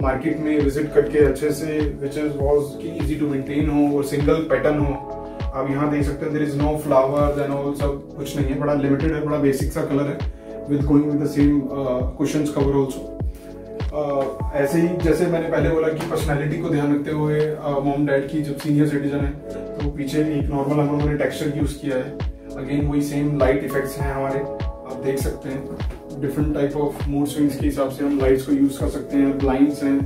मार्केट में विजिट करके अच्छे से, विच इज वाज कि इजी टू मेंटेन हो और सिंगल पैटर्न हो। आप यहाँ देख सकते हैं there is no flowers and all, सब कुछ नहीं है, बड़ा लिमिटेड है, बड़ा बेसिक सा कलर है with going with the same cushions cover also. ऐसे ही जैसे मैंने पहले बोला कि पर्सनालिटी को ध्यान रखते हुए मॉम डैड की जब सीनियर सिटीजन है तो पीछे एक नॉर्मल हम लोगों ने टेक्सचर यूज किया है। अगेन वही सेम लाइट इफेक्ट्स हैं हमारे, आप देख सकते हैं different type of mood swings के हिसाब से हम लाइट्स को यूज कर सकते हैं। ब्लाइंड्स हैं,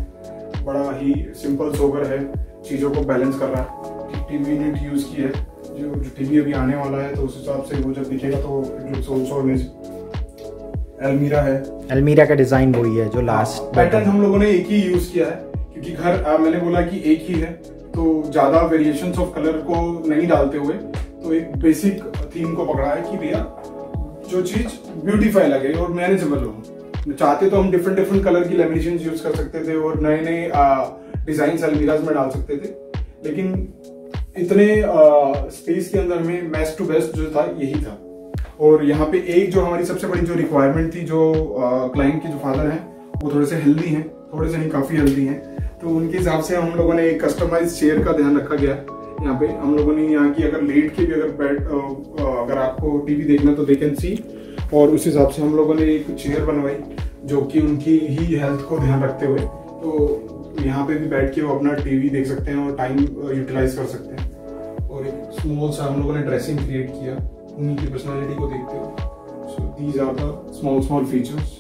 बड़ा ही सिंपल सोबर है, चीजों को बैलेंस कर रहा है। टीवी यूनिट यूज की है, जो टीवी अभी आने वाला है तो उस हिसाब से वो जब दिखेगा तो इट लुक्स आल्सो अमेजिंग। अलमीरा है, अलमीरा का डिजाइन वही है जो लास्ट पैटर्न हम लोगों ने एक ही यूज किया है, क्योंकि घर मैंने बोला कि एक ही है तो ज्यादा वेरिएशंस ऑफ कलर को नहीं डालते हुए तो एक बेसिक थीम को पकड़ा है कि भैया जो चीज ब्यूटीफाई लगे और मैनेजेबल हो। चाहते तो हम डिफरेंट कलर की लेमिनेशन यूज कर सकते थे और नए नए डिजाइन अलमीराज में डाल सकते थे, लेकिन इतने स्पेस के अंदर में बेस्ट टू बेस्ट जो था यही था। और यहाँ पे एक जो हमारी सबसे बड़ी जो रिक्वायरमेंट थी, जो क्लाइंट के जो फादर हैं वो थोड़े से हेल्दी हैं, थोड़े से नहीं काफी हेल्दी हैं, तो उनके हिसाब से हम लोगों ने एक कस्टमाइज चेयर का ध्यान रखा गया। यहाँ पे हम लोगों ने यहाँ की अगर लेट के भी अगर आपको टीवी देखना तो दे कैन सी, और उस हिसाब से हम लोगों ने एक चेयर बनवाई जो कि उनकी ही हेल्थ को ध्यान रखते हुए, तो यहाँ पे भी बैठ के वो अपना टीवी देख सकते हैं और टाइम यूटिलाइज कर सकते हैं। और एक स्मॉल सा हम लोगों ने ड्रेसिंग क्रिएट किया उन्हीं की पर्सनालिटी को देखते हुए। So these are the small features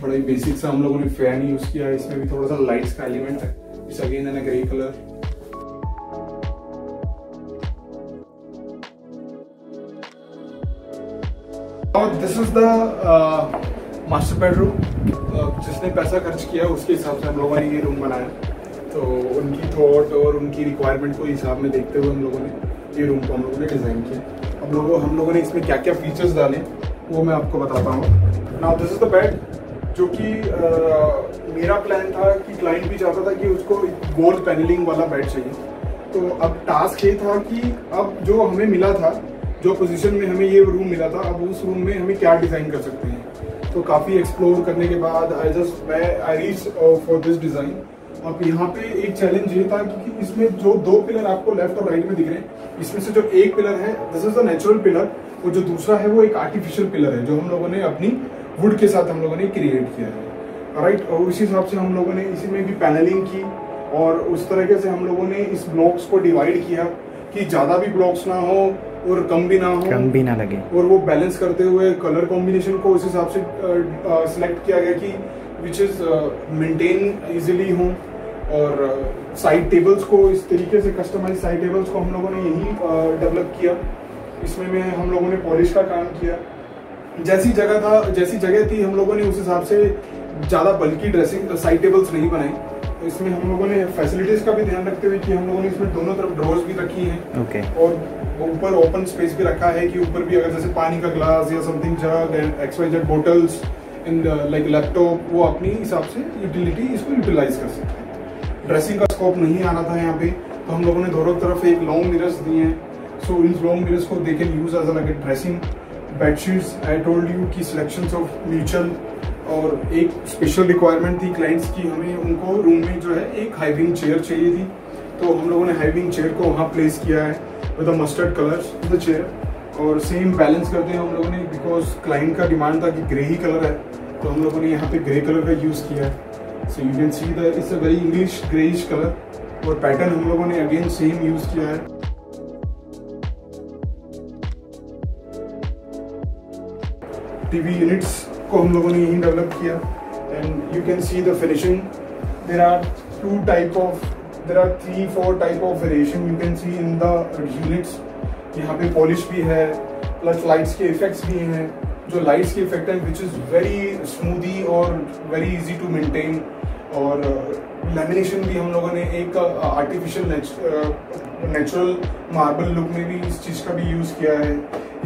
बड़ा ही बेसिक सा हम लोगों ने फैन यूज किया है, इसमें भी थोड़ा सा लाइट्स का एलिमेंट है, it's again in grey colour. This is the master bedroom. जिसने पैसा खर्च किया उसके हिसाब से हम लोगों ने ये रूम बनाया, तो उनकी थॉट और उनकी रिक्वायरमेंट को हिसाब में देखते हुए हम लोगों ने ये रूम को हम लोगों ने डिज़ाइन किया। हम लोगों ने इसमें क्या क्या फीचर्स डाले वो मैं आपको बताता हूँ। Now this is the bed, जो कि मेरा प्लान था कि क्लाइंट भी चाहता था कि उसको गोल्ड पैनलिंग वाला बेड चाहिए। तो अब टास्क ये था कि अब जो हमें मिला था, जो पोजीशन में हमें ये रूम मिला था, अब उस रूम में हमें क्या डिज़ाइन कर सकते हैं। तो काफ़ी एक्सप्लोर करने के बाद I reach for this design. अब यहाँ पे एक चैलेंज ये था क्योंकि इसमें जो दो पिलर आपको लेफ्ट और राइट में दिख रहे हैं, इसमें से जो एक पिलर है this is the natural pillar, और जो दूसरा है वो एक आर्टिफिशियल पिलर है जो हम लोगों ने अपनी वुड के साथ हम लोगों ने क्रिएट किया है, राइट। और उसी हिसाब से हम लोगों ने इसी में भी पैनलिंग की, और उस तरीके से हम लोगों ने इस ब्लॉक्स को डिवाइड किया कि ज़्यादा भी ब्लॉक्स ना हो और कम भी ना लगे, और वो बैलेंस करते हुए कलर कॉम्बिनेशन को उस हिसाब से सिलेक्ट किया गया कि विच इज मेंटेन इजीली हो। और साइड टेबल्स को इस तरीके से कस्टमाइज साइड टेबल्स को हम लोगों ने यही डेवलप किया। इसमें में हम लोगों ने पॉलिश का काम किया। जैसी जगह थी हम लोगों ने उस हिसाब से ज़्यादा बल्कि ड्रेसिंग साइड टेबल्स नहीं बनाई। इसमें हम लोगों ने फैसिलिटीज का भी ध्यान रखते हुए कि हम लोगों ने इसमें दोनों तरफ ड्रॉर्स भी रखी हैं, और ऊपर ओपन स्पेस भी रखा है कि ऊपर भी अगर जैसे पानी का ग्लास या something jug and XYZ bottles in like laptop, वो अपनी हिसाब से यूटिलिटी इसको यूटिलाइज कर सकते हैं। ड्रेसिंग का स्कोप नहीं आना था यहाँ पे, तो हम लोगों ने दोनों तरफ एक लॉन्ग मिरर्स दिए हैं। सो इन लॉन्ग मिरर्स को they can use as like dressing. Bedsheets I told you की सिलेक्शंस ऑफ म्यूचुअल, और एक स्पेशल रिक्वायरमेंट थी क्लाइंट्स की, हमें उनको रूम में जो है एक हाइविंग चेयर चाहिए थी, तो हम लोगों ने हाइविंग चेयर को वहाँ प्लेस किया है with mustard colours the chair. और सेम बैलेंस करते हैं हम लोगों ने, बिकॉज क्लाइंट का डिमांड था कि ग्रे ही कलर है, तो हम लोगों ने यहाँ पे ग्रे कलर का यूज़ किया है। So you can see the it's a very English greyish colour, और पैटर्न हम लोगों ने अगेन सेम यूज़ किया है। टीवी यूनिट्स को हम लोगों ने यही डेवलप किया, and you can see the finishing. There are 3-4 type of variation you can see in the units. यहाँ पे पॉलिश भी है, प्लस लाइट्स के इफेक्ट्स भी हैं, जो लाइट्स के इफेक्ट हैं विच इज़ वेरी स्मूदी और वेरी इजी टू मेंटेन। और लैमिनेशन भी हम लोगों ने एक आर्टिफिशियल नेचुरल मार्बल लुक में भी इस चीज़ का भी यूज़ किया है।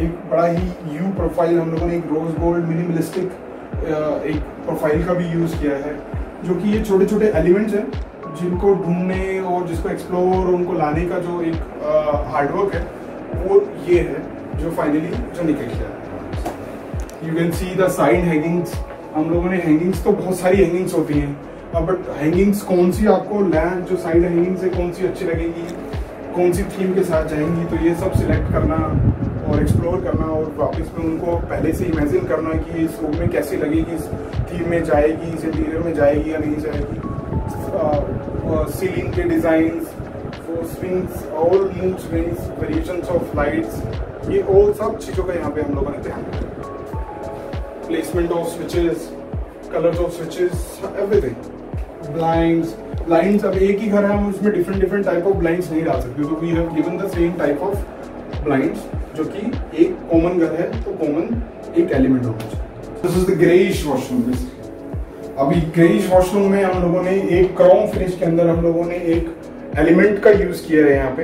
एक बड़ा ही यू प्रोफाइल हम लोगों ने एक रोज गोल्ड मिनिमलिस्टिक एक प्रोफाइल का भी यूज़ किया है, जो कि ये छोटे छोटे एलिमेंट्स हैं जिनको ढूंढने और जिसको एक्सप्लोर और उनको लाने का जो एक हार्डवर्क है, वो ये है जो फाइनली जो निकल गया है। You can see the side hangings. हम लोगों ने हैंगिंग्स, तो बहुत सारी हैंगिंग्स होती हैं, बट हैंगिंग्स कौन सी आपको लैंड जो साइड हैंगिंग्स है कौन सी अच्छी लगेगी, कौन सी थीम के साथ जाएंगी, तो ये सब सिलेक्ट करना और एक्सप्लोर करना, और वापस में उनको पहले से इमेजिन करना कि इस रूम में कैसी लगेगी, इस थीम में जाएगी, इस इंटीरियर में जाएगी या नहीं जाएगी। सीलिंग के design, swings, all mood swings, variations of lights, ये ऑल सब चीज़ों का यहाँ पे हम लोगों ने ध्यान रखा। Placement of switches, colours of switches, everything. Blinds अब एक ही घर है, हम उसमें डिफरेंट टाइप ऑफ ब्लाइंड्स नहीं डाल सकते, तो we have given the same type of blinds, जो कि एक कॉमन घर है तो कॉमन एक एलिमेंट होना चाहिए। This is the greyish washroom. अभी ग्रेइश वॉशरूम में हम लोगों ने एक क्रोम फिनिश के अंदर हम लोगों ने एक एलिमेंट का यूज किया है यहाँ पे,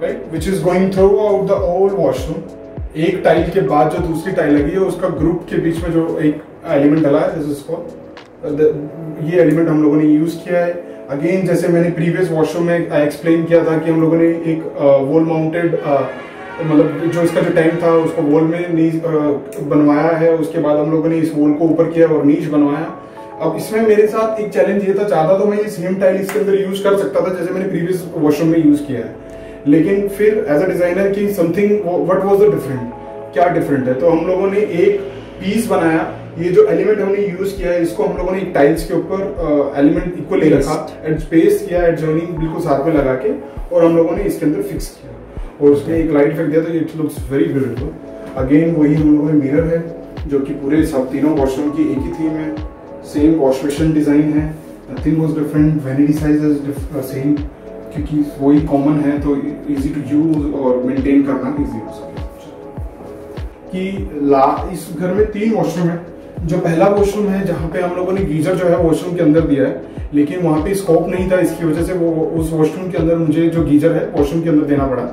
right, which is going throughout the whole washroom. एक टाइल के बाद जो दूसरी टाइल लगी है उसका ग्रुप के बीच में जो एक एलिमेंट डला है, दिस इज कॉल्ड, ये एलिमेंट हम लोगों ने यूज किया है। अगेन जैसे मैंने प्रीवियस वॉशरूम में एक्सप्लेन किया था कि हम लोगों ने एक वॉल माउंटेड मतलब जो इसका जो टैंक था उसको वॉल में नीच बनवाया है, उसके बाद हम लोगों ने इस वॉल को ऊपर किया और नीच बनवाया। अब इसमें मेरे साथ एक चैलेंज ये था, चाहता तो मैं ये सेम टाइल इसके अंदर यूज कर सकता था जैसे मैंने प्रीवियस वॉशरूम में यूज किया है, लेकिन फिर एज अ डिजाइनर की something what was the different, क्या डिफरेंट है, तो हम लोगों ने एक पीस बनाया। ये जो एलिमेंट हमने यूज किया है इसको हम लोगों ने एक टाइल्स के ऊपर एलिमेंट इक्वली रखा एंड स्पेस किया एट जॉइनिंग बिल्कुल साथ में लगा के, और हम लोगों ने इसके अंदर फिक्स किया और उसमें एक लाइट इफेक्ट दिया, तो it looks very beautiful. Again वही हम लोगों में मिरर है जो कि पूरे सब तीनों वॉशरूम की एक ही थीम है, सेम वॉश बेसिन डिज़ाइन है, nothing was different, vanity size is same, क्योंकि वही कॉमन है तो इजी टू यूज और मेंटेन करना इजी हो सके। कि इस घर में 3 वॉशरूम है। जो पहला वॉशरूम है जहाँ पे हम लोगों ने गीजर जो है वॉशरूम के अंदर दिया है, लेकिन वहाँ पे स्कोप नहीं था, इसकी वजह से वो उस वॉशरूम के अंदर मुझे जो गीजर है वॉशरूम के अंदर देना पड़ा।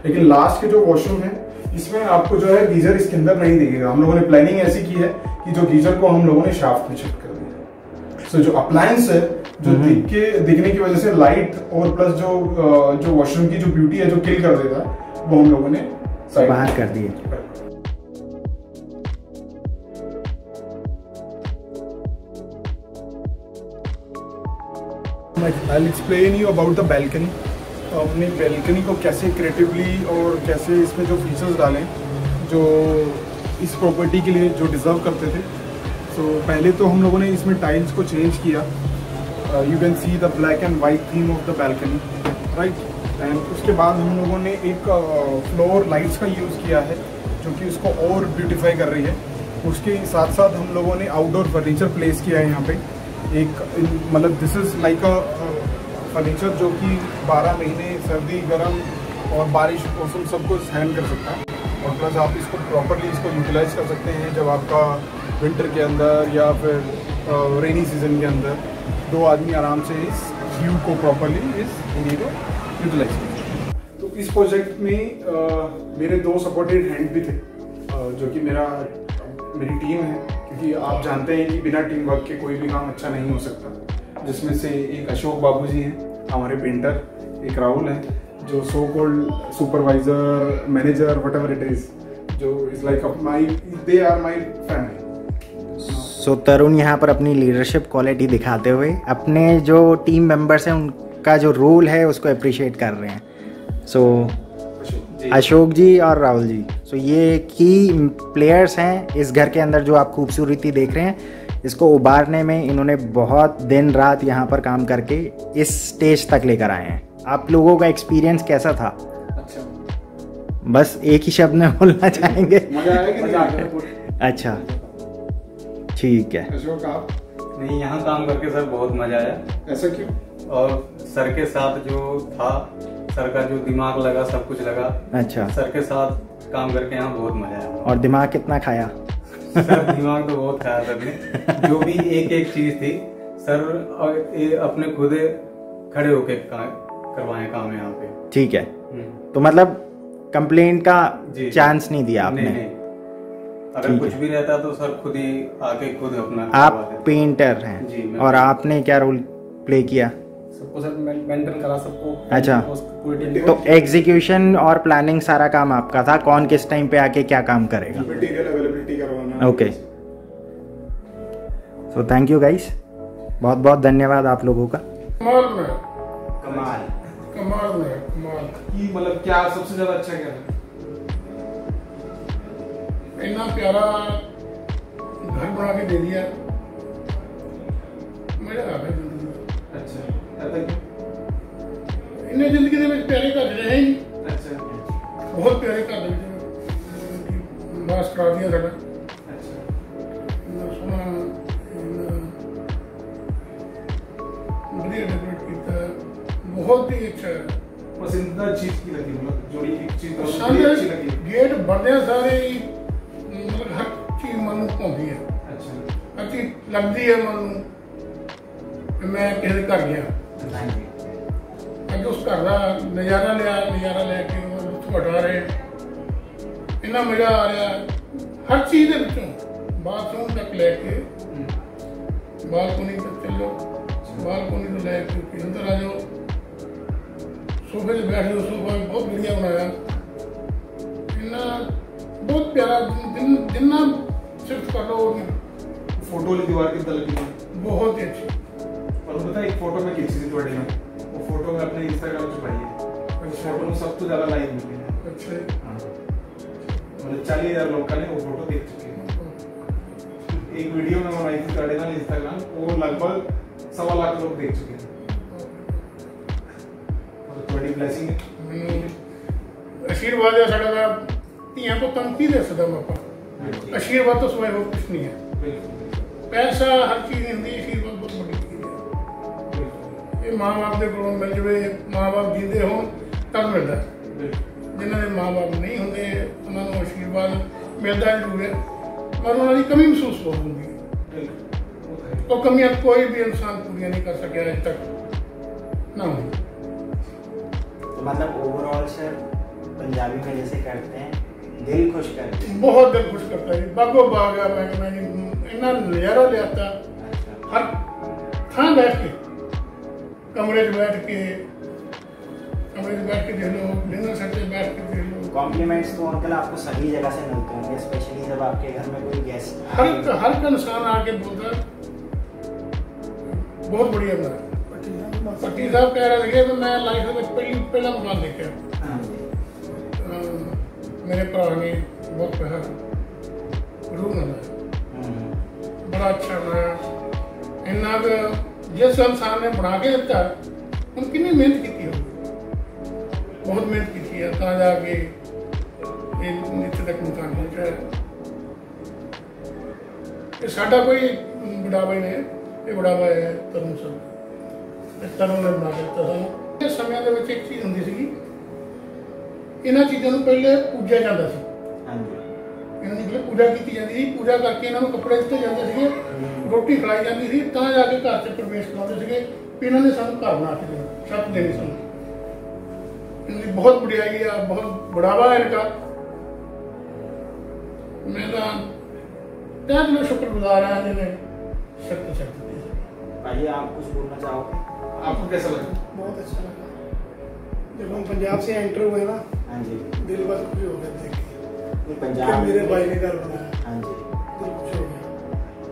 लेकिन लास्ट के जो वॉशरूम है इसमें आपको जो है गीजर इसके अंदर नहीं दिखेगा। हम लोगों ने प्लानिंग ऐसी की है कि जो गीजर को हम लोगों ने शाफ्ट में शिफ्ट कर दिया। सो जो अप्लायंस है जो दिखने की वजह से लाइट और प्लस जो वॉशरूम की जो ब्यूटी है जो किल कर देता है वो हम लोगों ने बाहर कर दिए। I'll explain you about the balcony. अपनी balcony को कैसे क्रिएटिवली और कैसे इसमें जो फीचर्स डालें जो इस प्रॉपर्टी के लिए जो डिज़र्व करते थे। सो पहले तो हम लोगों ने इसमें टाइल्स को चेंज किया। You can see the black and white theme of the balcony, right. And उसके बाद हम लोगों ने एक फ्लोर लाइट्स का यूज़ किया है जो कि उसको और ब्यूटीफाई कर रही है। उसके साथ साथ हम लोगों ने आउटडोर फर्नीचर प्लेस किया है यहाँ पे। एक मतलब this is like a furniture जो कि 12 महीने सर्दी गर्म और बारिश मौसम सबको सहन कर सकता है। और प्लस आप इसको प्रॉपरली इसको यूटिलाइज कर सकते हैं जब आपका विंटर के अंदर या फिर रेनी सीजन के अंदर 2 आदमी आराम से इस व्यू को प्रॉपरली इस एरिया को यूटिलाइज करें। तो इस प्रोजेक्ट में मेरे 2 सपोर्टेड हैंड भी थे जो कि मेरी टीम है, क्योंकि आप जानते हैं कि बिना टीम वर्क के कोई भी काम अच्छा नहीं हो सकता। जिसमें से एक अशोक बाबू जी हैं हमारे पेंटर, एक राहुल है जो so called supervisor manager whatever it is, जो is like they are my family. So Tarun यहाँ पर अपनी लीडरशिप क्वालिटी दिखाते हुए अपने जो टीम मेंबर्स हैं उनका जो रोल है उसको अप्रिशिएट कर रहे हैं। सो अशोक जी और राहुल जी, सो ये की प्लेयर्स हैं इस घर के अंदर। जो आप खूबसूरती देख रहे हैं इसको उबारने में इन्होंने बहुत दिन रात यहाँ पर काम करके इस स्टेज तक लेकर आए हैं। आप लोगों का एक्सपीरियंस कैसा था? अच्छा, बस एक ही शब्द में बोलना चाहेंगे? मजा आया कि नहीं आया? अच्छा, ठीक है। अशोक आप? नहीं, यहाँ काम करके सर बहुत मजा आया। ऐसा क्यों? और सर के साथ जो था, सर का जो दिमाग लगा, सब कुछ लगा। अच्छा, सर के साथ काम करके यहाँ बहुत मजा आया। और दिमाग कितना खाया? सर दिमाग तो बहुत खाया सर ने। जो भी एक चीज थी सर अपने खुद खड़े होके करवाए काम यहाँ पे। ठीक है, तो मतलब कंप्लेंट का चांस नहीं दिया आपने? नहीं। अगर कुछ भी रहता तो सर खुद ही आके खुद अपना। आप पेंटर हैं जी, और आपने क्या रोल प्ले किया? सबको सर मेंटेन करा सबको। अच्छा, तो एग्जीक्यूशन और प्लानिंग सारा काम आपका था। कौन किस टाइम पे आके क्या काम करेगा? मटेरियल अवेलेबिलिटी करवाना। Okay, so thank you guys, बहुत बहुत धन्यवाद आप लोगों का। कमाल की मतलब क्या सबसे ज्यादा अच्छा क्या है? इतना प्यारा घर बना के दे दिया, मजा आ गया। अच्छा, इन्हें जिंदगी में प्यारे घर रहे ही। अच्छा, बहुत प्यारे घर बास करा दिया साडा। अच्छा, सोना बढ़िया डेकोरेट किया, बहुत ही अच्छा है। पसंदीदा चीज की लगी, मतलब जो एक चीज अच्छी लगी। गेट बढ़ने सारे मतलब हर चीज मन भाती है। अच्छा, हर चीज लगती है मन। मैं किसी घर गया अज उस घर का नज़ारा लैके हटा रहे, इन्ना मजा आ रहा हर चीज़ के विचों, बाथरूम तक लैके बालकोनी तक चलो, बालकोनी तो लैके अंदर आ जाओ, सोफे से बैठ जाओ। सोफा भी बहुत बढ़िया बनाया, इन्ना बहुत प्यारा। जिन्ना सिर्फ कर लो। फोटो वाली दीवार कितना लगी? बहुत ही अच्छी। और पता है एक फोटो में खींची थी थोड़ी में, वो फोटो में अपने इंस्टाग्राम पे पाई है। उस फोटो में सबसे ज्यादा लाइक मिली है। अच्छा, हाँ, मतलब 40,000 लोग का वो फोटो देख चुके हैं। एक वीडियो में बनाई थी थोड़े ना इंस्टाग्राम, वो लगभग 1.25 लाख लोग देख चुके हैं। मतलब थोड़ी ब्लेसिंग है, आशीर्वाद है साडा दा। धीआं पुत्तां नूं की दे सकदा मैं? आशीर्वाद तो समय वो कुछ नहीं है। पैसा हर चीज़ नहीं होती, आशीर्वाद बहुत बड़ी चीज़ है। ये माँ बाप के को मिल जाए, माँ बाप जीते हो तब मिलता है। जिन्होंने माँ बाप नहीं होंगे उन्होंने आशीर्वाद मिलता जरूर है, पर उन्होंने कमी महसूस हो होंगी। तो कमियां कोई भी इंसान पूरी नहीं कर सके आज तक ना हो। तो मतलब ओवरऑल सर पंजाबी में जैसे करते हैं दिल खुश करते हैं, बहुत दिल खुश करता है। बागो बाग मैंने इतना नज़ारा लिया था, हर थां बैठ के कमरे में बैठ के देख लो, डिनर सेट पे बैठ के देख लो। कॉम्प्लीमेंट्स तो अंकल आपको सभी जगह से मिलते होंगे, स्पेशली जब आपके घर में कोई गेस्ट हर इंसान आके बोलता बहुत बढ़िया बना। पट्टी साहब कह रहे थे तो मैं लाइफ में पहला मकान देखा, मेरे भरा ने बहुत कहा रूह बनाया, बड़ा अच्छा बनाया। इन्ना जिस इंसान ने बना के दिता उन कितनी मेहनत की होगी, बहुत मेहनत की है तो जाके नीचे तक मकान पहुंचा है। साडा कोई बुढ़ावा ने, ये बुढ़ावा है तरुण सर, तरुण ने बना के दिता सानू। इस समय ਦੇ ਵਿੱਚ ਇੱਕ ਚੀਜ਼ ਹੁੰਦੀ ਸੀਗੀ, ਇਹਨਾਂ ਚੀਜ਼ਾਂ ਨੂੰ ਪਹਿਲੇ ਪੂਜਿਆ ਜਾਂਦਾ ਸੀ। ਇਹਨਾਂ ਦੀ ਪੂਜਾ ਕੀਤੀ ਜਾਂਦੀ ਸੀ, ਪੂਜਾ ਕਰਕੇ ਇਹਨਾਂ ਨੂੰ ਕੱਪੜੇ ਦਿੱਤੇ ਜਾਂਦੇ ਸੀਗੇ, ਰੋਟੀ ਖਿਲਾਈ ਜਾਂਦੀ ਸੀ, ਤਾਂ ਜਾ ਕੇ ਘਰ 'ਚ ਪ੍ਰਵੇਸ਼ ਕਰਾਉਂਦੇ ਸੀਗੇ ਵੀ ਇਹਨਾਂ ਨੇ ਸਾਨੂੰ ਘਰ ਬਣਾ ਕੇ ਦੇਣਾ, ਛੱਤ ਦੇਣੀ ਸਾਨੂੰ। इनकी बहुत बढ़ियाई है, बहुत बढ़ावा है इनका। मैं तो तहे दिलों शुक्रगुजार है जिन्हें शक्ति शक्ति दी। भाई आप कुछ बोलना चाहोगे? आपको कैसा लगा? बहुत अच्छा लगा जब हम पंजाब से एंटर हुए ना। हाँ जी, दिल बस खुश हो गया देख के पंजाब मेरे भाई ने घर बनाया। हाँ जी, दिल खुश हो गया।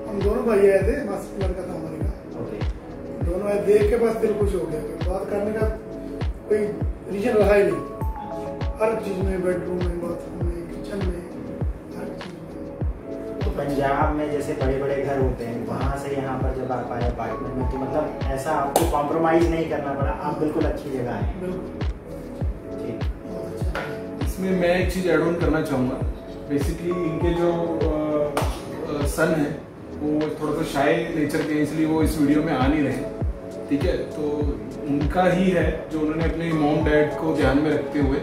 हम दोनों भाई आए थे, मस्त लड़का था हमारे का। ओके। दोनों आए देख के बस दिल खुश हो गया। बात करने का कोई रीजन रहा ही नहीं, हर चीज में, बेडरूम में, बाथरूम में, किचन में, हर चीज में। तो पंजाब में जैसे बड़े बड़े घर होते हैं, वहाँ से यहाँ पर जब आप आए अपार्टमेंट में, तो मतलब ऐसा आपको कॉम्प्रोमाइज नहीं करना पड़ा, आप बिल्कुल अच्छी जगह आए। बिल्कुल ठीक। बहुत अच्छा है। इसमें मैं एक चीज़ ऐड ऑन करना चाहूँगा। बेसिकली इनके जो सन है वो थोड़ा सा शाय नेचर के हैं, इसलिए वो इस वीडियो में आ नहीं रहे। ठीक है, तो उनका ही है जो उन्होंने अपने मॉम डैड को ध्यान में रखते हुए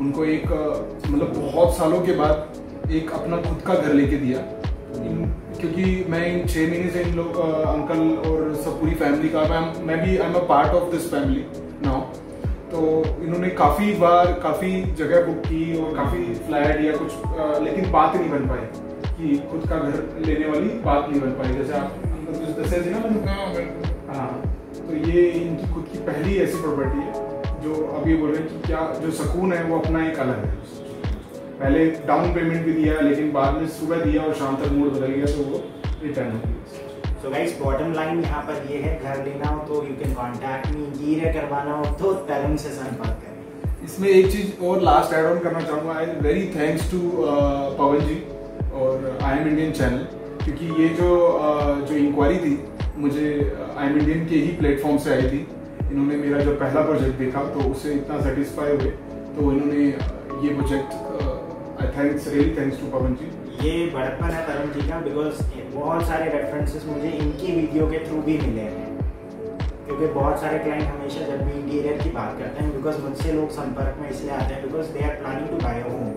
उनको एक मतलब बहुत सालों के बाद एक अपना खुद का घर लेके दिया। क्योंकि मैं इन 6 महीने से इन लोग अंकल और सब पूरी फैमिली का मैं भी I am a part of this family now. तो इन्होंने काफ़ी बार काफ़ी जगह बुक की और काफ़ी फ्लैट या कुछ लेकिन बात नहीं बन पाई कि खुद का घर लेने वाली बात नहीं बन पाई। जैसे आप दसे थे ना मैंने, हाँ, तो ये इनकी खुद की पहली ऐसी प्रॉपर्टी है जो अभी बोल रहे हैं कि क्या जो सुकून है वो अपना एक अलग है। पहले डाउन पेमेंट भी दिया लेकिन बाद में सुबह दिया और शाम तक मूड बदल गया तो वो रिटर्न हो गया। सो गाइस बॉटम लाइन यहाँ पर ये है, घर लेना हो तो you can contact me, interior करवाना हो तो तरुण से संपर्क करें। इसमें एक चीज और लास्ट ऐड ऑन करना चाहूँगा। I am very thanks to Pavan ji और आई एम इंडियन चैनल, क्योंकि ये जो इंक्वायरी थी मुझे आई एम इंडियन के ही प्लेटफॉर्म से आई थी। इन्होंने मेरा जो पहला प्रोजेक्ट देखा तो उससे इतना सेटिस्फाई हुए तो इन्होंने ये project really thanks to Pavan जी। ये बड़प्पन है तरुण जी का, बिकॉज बहुत सारे रेफरेंसेस मुझे इनकी वीडियो के थ्रू भी मिले हैं, क्योंकि बहुत सारे क्लाइंट हमेशा जब भी इंटीरियर की बात करते हैं, बिकॉज मुझसे लोग संपर्क में इसलिए आते हैं because they are planning to buy a home.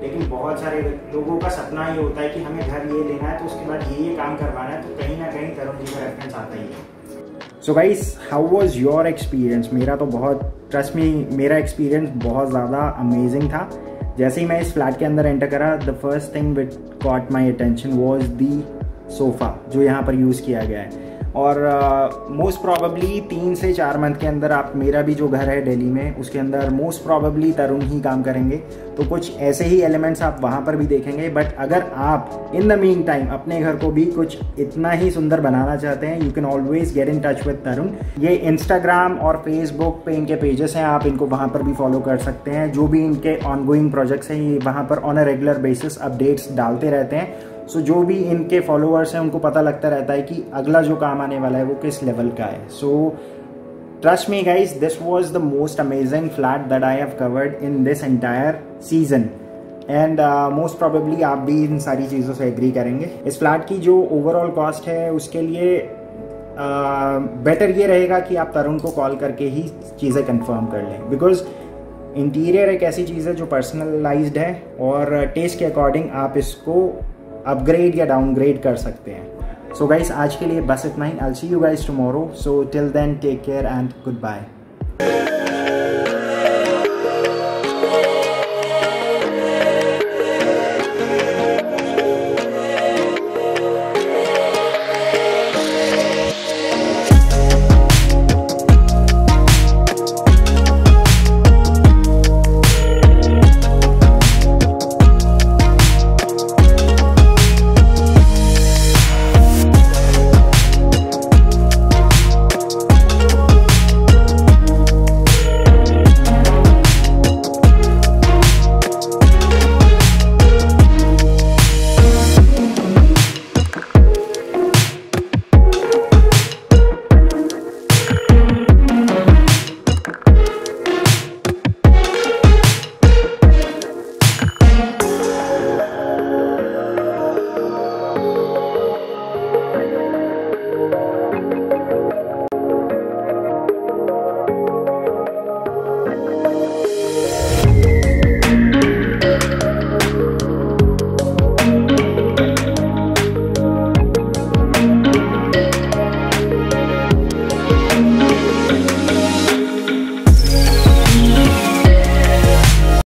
लेकिन बहुत सारे लोगों का सपना ये होता है कि हमें घर ये लेना है तो उसके बाद ये काम करवाना है, तो कहीं ना कहीं तरुण जी का रेफरेंस आता ही है। So guys, how was your experience? मेरा तो बहुत, ट्रस्ट मी, मेरा एक्सपीरियंस बहुत ज़्यादा अमेजिंग था। जैसे ही मैं इस फ्लैट के अंदर एंटर करा, the first thing which caught my attention was the sofa जो यहाँ पर यूज़ किया गया है। और मोस्ट प्रॉबेबली 3 से 4 मंथ के अंदर आप, मेरा भी जो घर है दिल्ली में उसके अंदर मोस्ट प्रॉबेबली तरुण ही काम करेंगे, तो कुछ ऐसे ही एलिमेंट्स आप वहाँ पर भी देखेंगे। बट अगर आप इन द मीन टाइम अपने घर को भी कुछ इतना ही सुंदर बनाना चाहते हैं, you can always get in touch with Tarun. ये इंस्टाग्राम और फेसबुक पे इनके पेजेस हैं, आप इनको वहाँ पर भी फॉलो कर सकते हैं। जो भी इनके ऑनगोइंग प्रोजेक्ट्स हैं ये वहाँ पर on a regular basis updates डालते रहते हैं। सो जो भी इनके फॉलोअर्स हैं उनको पता लगता रहता है कि अगला जो काम आने वाला है वो किस लेवल का है। So trust me guys, this was the most amazing flat that I have covered in this entire season. And most probably आप भी इन सारी चीज़ों से एग्री करेंगे। इस फ्लैट की जो ओवरऑल कॉस्ट है उसके लिए बेटर ये रहेगा कि आप तरुण को कॉल करके ही चीज़ें कंफर्म कर लें, बिकॉज इंटीरियर एक ऐसी चीज़ है जो पर्सनलाइज्ड है और टेस्ट के अकॉर्डिंग आप इसको अपग्रेड या डाउनग्रेड कर सकते हैं। सो गाइस आज के लिए बस इतना ही। I will see you guys tomorrow. So till then take care and good bye.